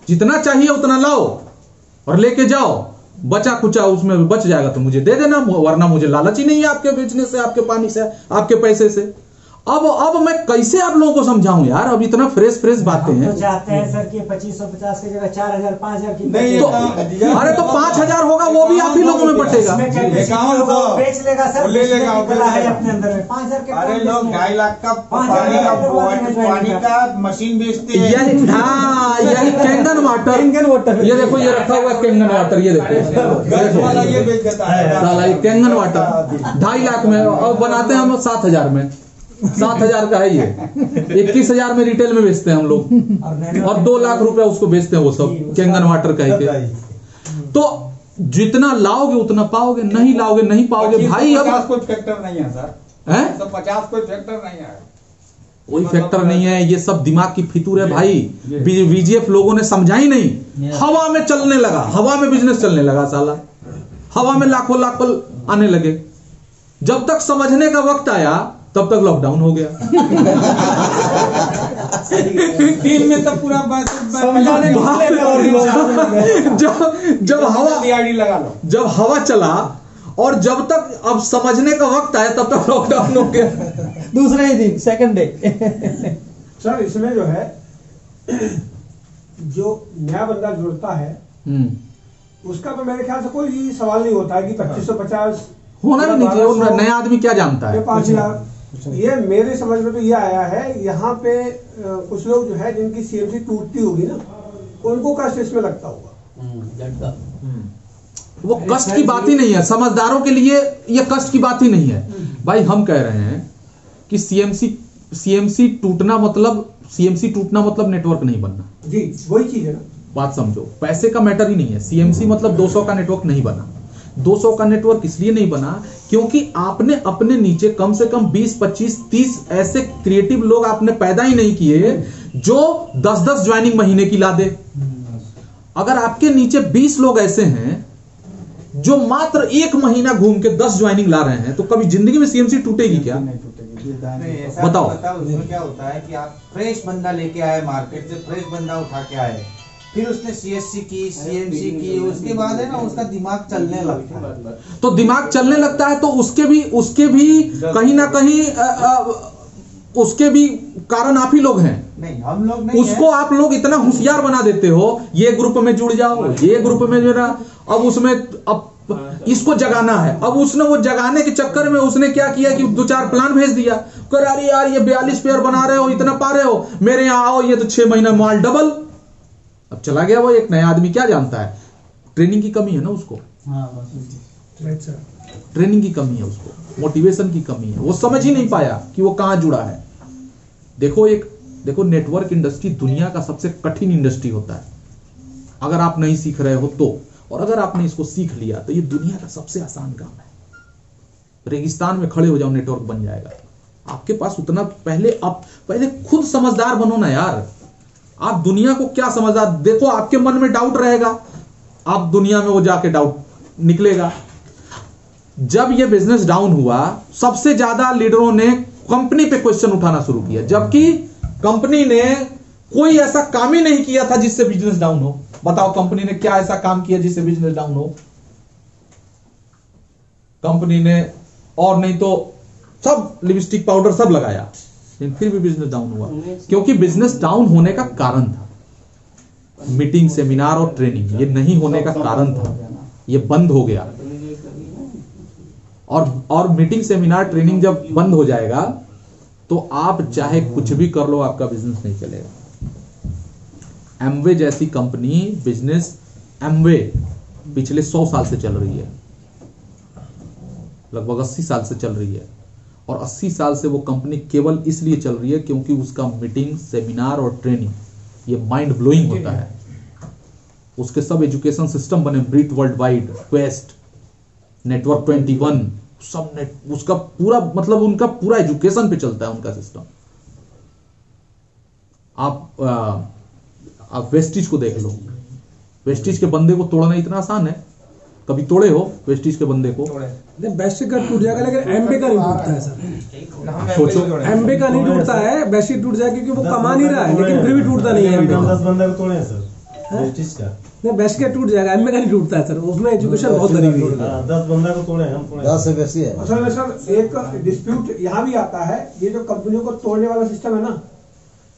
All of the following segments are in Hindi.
जितना चाहिए उतना लाओ और लेके जाओ, बचा कुचा उसमें बच जाएगा तो मुझे दे देना, वरना मुझे लालच ही नहीं है आपके बेचने से, आपके पानी से, आपके पैसे से। अब मैं कैसे आप लोगों को समझाऊं यार, अब इतना फ्रेश बातें हैं। तो चाहते हैं सर कि 2550 की जगह 4000 5000 की नहीं, तो अरे तो 5000 होगा वो भी आप ही लोगों में बटेगा। बेच लेगा सर, ले लेगा है अपने अंदर में 5000 के। अरे लोग 2.5 लाख का पानी का मशीन बेचते हैं। यही कैंगन वाटर, ये देखो ये रखा हुआ है कैंगन वाटर, ये देखो ये बेच देता है साला, ये कैंगन वाटर 2.5 लाख में, और बनाते हैं हम 7000 में। 7000 का है ये, 21,000 में रिटेल में बेचते हैं हम लोग, और 2 लाख रुपए उसको बेचते हैं वो सब कैंगन वाटर कह के। तो जितना लाओगे उतना पाओगे, नहीं लाओगे नहीं पाओगे भाई। अब 50 कोई फैक्टर नहीं है सर, है 50 कोई फैक्टर नहीं है, कोई फैक्टर नहीं है, ये सब दिमाग की फितूर है भाई। बीजीएफ लोगों ने समझा ही नहीं, हवा में चलने लगा, हवा में बिजनेस चलने लगा साला, हवा में लाखों आने लगे। जब तक समझने का वक्त आया तब तक लॉकडाउन हो गया। टीम में तो पूरा जब हवा चला और जब तक अब समझने का वक्त आया तब तक लॉकडाउन हो गया। दूसरे ही दिन, सेकंड डे। सर इसमें जो है, जो नया बंदा जुड़ता है उसका तो मेरे ख्याल से कोई सवाल नहीं होता है कि 2550 होना भी नहीं चाहिए। नया आदमी क्या जानता है? 5 लाख। ये मेरे समझ में तो ये आया है, यहाँ पे कुछ लोग जो है जिनकी सीएमसी टूटती होगी ना, उनको कष्ट इसमें लगता होगा। वो कष्ट की बात ही नहीं है, समझदारों के लिए ये कष्ट की बात ही नहीं है भाई। हम कह रहे हैं कि सीएमसी टूटना मतलब नेटवर्क नहीं बनना। जी वही चीज है ना, बात समझो, पैसे का मैटर ही नहीं है। सीएमसी मतलब 200 का नेटवर्क नहीं बना। 200 का नेटवर्क इसलिए नहीं बना क्योंकि आपने अपने नीचे कम से कम 20, 25, 30 ऐसे क्रिएटिव लोग आपने पैदा ही नहीं किए जो 10-10 ज्वाइनिंग महीने की ला दे। अगर आपके नीचे 20 लोग ऐसे हैं जो मात्र 1 महीना घूम के 10 ज्वाइनिंग ला रहे हैं, तो कभी जिंदगी में सीएमसी टूटेगी क्या? बताओ। उसमें क्या होता है कि आप फ्रेश बंदा लेके आए, मार्केट से फ्रेश बंदा उठा के आए, फिर उसने सीएससी की, सीएमसी की, उसके बाद है ना उसका दिमाग चलने लगता है। तो दिमाग चलने लगता है तो उसके भी कहीं ना कहीं उसके भी कारण आप ही लोग हैं। नहीं, हम लोग नहीं उसको है। आप लोग इतना होशियार बना देते हो, ये ग्रुप में जुड़ जाओ, ये ग्रुप में जुड़ा, अब उसमें अब इसको जगाना है। अब उसने वो जगाने के चक्कर में उसने क्या किया कि 2-4 प्लान भेज दिया, कर अरे यार ये 42 पेयर बना रहे हो, इतना पा रहे हो, मेरे यहाँ आओ, ये तो 6 महीना माल डबल। अब चला गया वो। एक नया आदमी क्या जानता है? ट्रेनिंग की कमी है ना उसको, ट्रेनिंग की कमी है उसको, मोटिवेशन की कमी है, वो समझ ही नहीं पाया कि वो कहां जुड़ा है। देखो नेटवर्क इंडस्ट्री दुनिया का सबसे कठिन इंडस्ट्री होता है अगर आप नहीं सीख रहे हो तो, और अगर आपने इसको सीख लिया तो ये दुनिया का सबसे आसान काम है। रेगिस्तान में खड़े हो जाओ, नेटवर्क बन जाएगा आपके पास। उतना पहले खुद समझदार बनो ना यार। आप दुनिया को क्या समझदार, देखो आपके मन में डाउट रहेगा, आप दुनिया में वो जाके डाउट निकलेगा। जब ये बिजनेस डाउन हुआ, सबसे ज्यादा लीडरों ने कंपनी पे क्वेश्चन उठाना शुरू किया, जबकि कंपनी ने कोई ऐसा काम ही नहीं किया था जिससे बिजनेस डाउन हो। बताओ कंपनी ने क्या ऐसा काम किया जिससे बिजनेस डाउन हो? कंपनी ने और नहीं तो सब लिपस्टिक पाउडर सब लगाया, लेकिन फिर भी बिजनेस डाउन हुआ। क्योंकि बिजनेस डाउन होने का कारण था मीटिंग, सेमिनार और ट्रेनिंग, ये नहीं होने का कारण था, ये बंद हो गया। और मीटिंग, सेमिनार, ट्रेनिंग जब बंद हो जाएगा तो आप चाहे कुछ भी कर लो, आपका बिजनेस नहीं चलेगा। एमवे जैसी कंपनी, बिजनेस एमवे पिछले 100 साल से चल रही है, लगभग 80 साल से चल रही है, और 80 साल से वो कंपनी केवल इसलिए चल रही है क्योंकि उसका मीटिंग, सेमिनार और ट्रेनिंग ये माइंड ब्लोइंग होता है। उसके सब एजुकेशन सिस्टम बने, breath world wide, quest, network 21, सब उसका पूरा मतलब उनका पूरा एजुकेशन पे चलता है उनका सिस्टम। आप वेस्टिज को देख लो, वेस्टिज के बंदे को तोड़ना इतना आसान है, कभी तोड़े हो वेस्टिज के बंदे को? बेसिक का टूट जाएगा लेकिन एमबे का नहीं टूटता है सर। सोचो, एमबे का नहीं टूटता है, बेसिक टूट जाएगा क्योंकि वो कमा नहीं रहा है, लेकिन फिर भी टूटता नहीं है एमबे का। 10 बंदा को तोड़े हैं सर वेस्टिज का। नहीं बेसिक का टूट जाएगा, एमबे का नहीं टूटता है सर, उसमें एजुकेशन बहुत बड़ी हुई है। 10 बंदा को तोड़े हम तोड़े 10 से बेसी है। असल में सर एक डिस्प्यूट यहाँ भी आता है, ये जो कंपनियों को तोड़ने वाला सिस्टम है ना,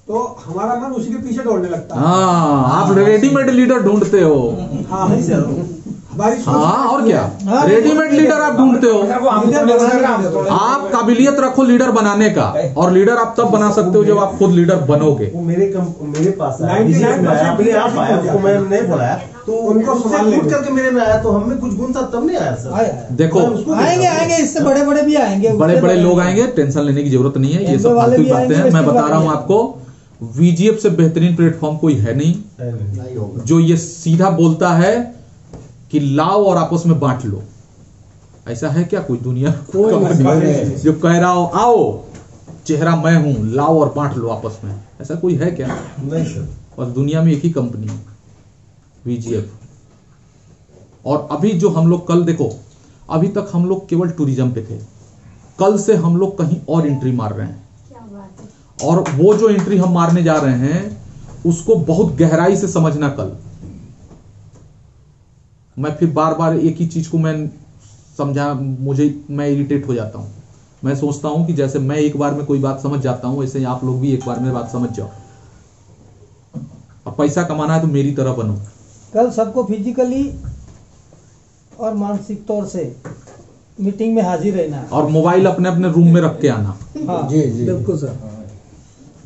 तो हमारा मन उसी के पीछे दौड़ने लगता है। हाँ, आप रेडीमेड लीडर ढूंढते हो। हाँ हमारी सोच- हाँ, और क्या, रेडीमेड लीडर आप ढूंढते हो। आप काबिलियत रखो लीडर बनाने का, और लीडर आप तब बना सकते हो जब आप खुद लीडर बनोगे। वो मेरे पास आया, 99% में आया, अपने आप आया, उसको मैं नहीं बुलाया, तो उनको उससे संभाल टूट लेंगे। करके मेरे में आया, तो हमें कुछ गुण था तब नहीं आया सर। देखो, आएंगे इससे बड़े बड़े भी आएंगे, बड़े बड़े लोग आएंगे, टेंशन लेने की जरूरत नहीं है, ये सब फालतू की बातें हैं। मैं बता रहा हूं आपको, वीजीएफ से बेहतरीन प्लेटफॉर्म कोई है नहीं जो ये सीधा बोलता है कि लाओ और आपस में बांट लो। ऐसा है क्या कोई दुनिया जो कह रहा हो आओ चेहरा मैं हूं, लाओ और बांट लो आपस में? ऐसा कोई है क्या? नहीं सर। और दुनिया में एक ही कंपनी है, वीजीएफ। और अभी जो हम लोग कल देखो, अभी तक हम लोग केवल टूरिज्म पे थे, कल से हम लोग कहीं और एंट्री मार रहे हैं। और वो जो एंट्री हम मारने जा रहे हैं उसको बहुत गहराई से समझना। कल मैं फिर बार बार एक ही चीज को मैं मैं इरिटेट हो जाता हूं। मैं सोचता हूं कि जैसे मैं एक बार में कोई बात समझ जाता हूं, वैसे ही आप लोग भी एक बार में बात समझ जाओ। और पैसा कमाना है तो मेरी तरह बनो। कल सबको फिजिकली और मानसिक तौर से मीटिंग में हाजिर रहना है। और मोबाइल अपने अपने रूम में रख के आना। हाँ जी बिल्कुल सर।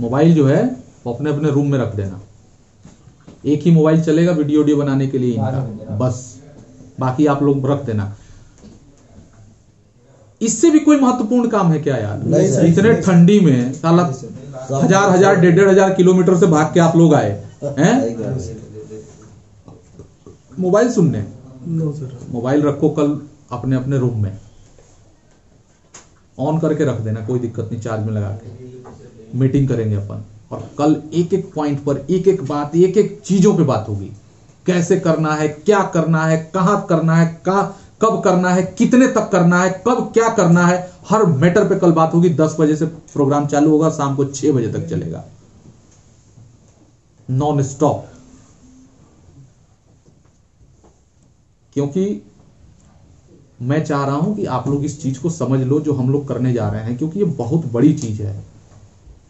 मोबाइल जो है वो अपने अपने रूम में रख देना। एक ही मोबाइल चलेगा वीडियो बनाने के लिए इनका, बस। बाकी आप लोग रख देना। इससे भी कोई महत्वपूर्ण काम है क्या यार? इतने ठंडी में साला 1000 1,500 किलोमीटर से भाग के आप लोग आए हैं मोबाइल सुनने? No sir. मोबाइल रखो कल अपने अपने रूम में, ऑन करके रख देना, कोई दिक्कत नहीं, चार्ज में लगा के मीटिंग करेंगे अपन। और कल एक एक पॉइंट पर एक एक बात, एक एक चीजों पे बात होगी। कैसे करना है, क्या करना है, कहां करना है, कब करना है, कितने तक करना है, कब क्या करना है, हर मैटर पे कल बात होगी। 10 बजे से प्रोग्राम चालू होगा, शाम को 6 बजे तक चलेगा, नॉन स्टॉप। क्योंकि मैं चाह रहा हूं कि आप लोग इस चीज को समझ लो जो हम लोग करने जा रहे हैं, क्योंकि ये बहुत बड़ी चीज है।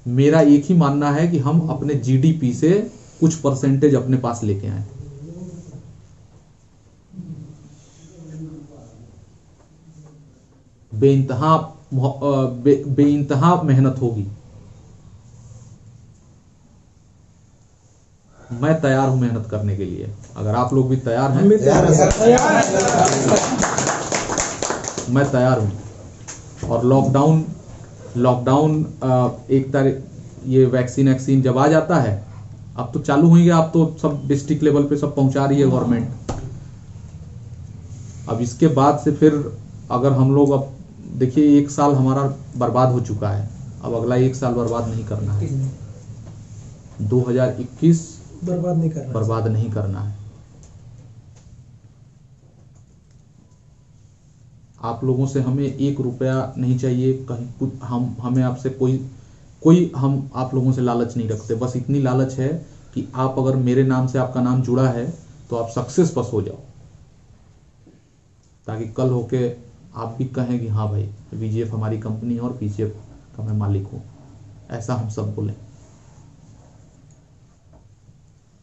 मेरा एक ही मानना है कि हम अपने जीडीपी से कुछ परसेंटेज अपने पास लेके आए। बेइंतहा मेहनत होगी। मैं तैयार हूं मेहनत करने के लिए। अगर आप लोग भी तैयार हैं, मैं तैयार हूं। और लॉकडाउन 1 तारीख ये वैक्सीन जब आ जाता है, अब तो चालू होंगे, अब तो सब डिस्ट्रिक्ट लेवल पे सब पहुंचा रही है गवर्नमेंट। अब इसके बाद से फिर अगर हम लोग, अब देखिए 1 साल हमारा बर्बाद हो चुका है, अब अगला 1 साल बर्बाद नहीं करना है। 2021 बर्बाद नहीं करना है। आप लोगों से हमें 1 रुपया नहीं चाहिए कहीं कुछ, हमें आपसे कोई हम आप लोगों से लालच नहीं रखते। बस इतनी लालच है कि आप अगर मेरे नाम से आपका नाम जुड़ा है तो आप सक्सेस बस हो जाओ, ताकि कल होके आप भी कहें कि हाँ भाई वीजीएफ हमारी कंपनी है और वीजीएफ का मैं मालिक हूं, ऐसा हम सब बोलें।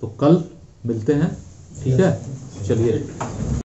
तो कल मिलते हैं, ठीक है? चलिए।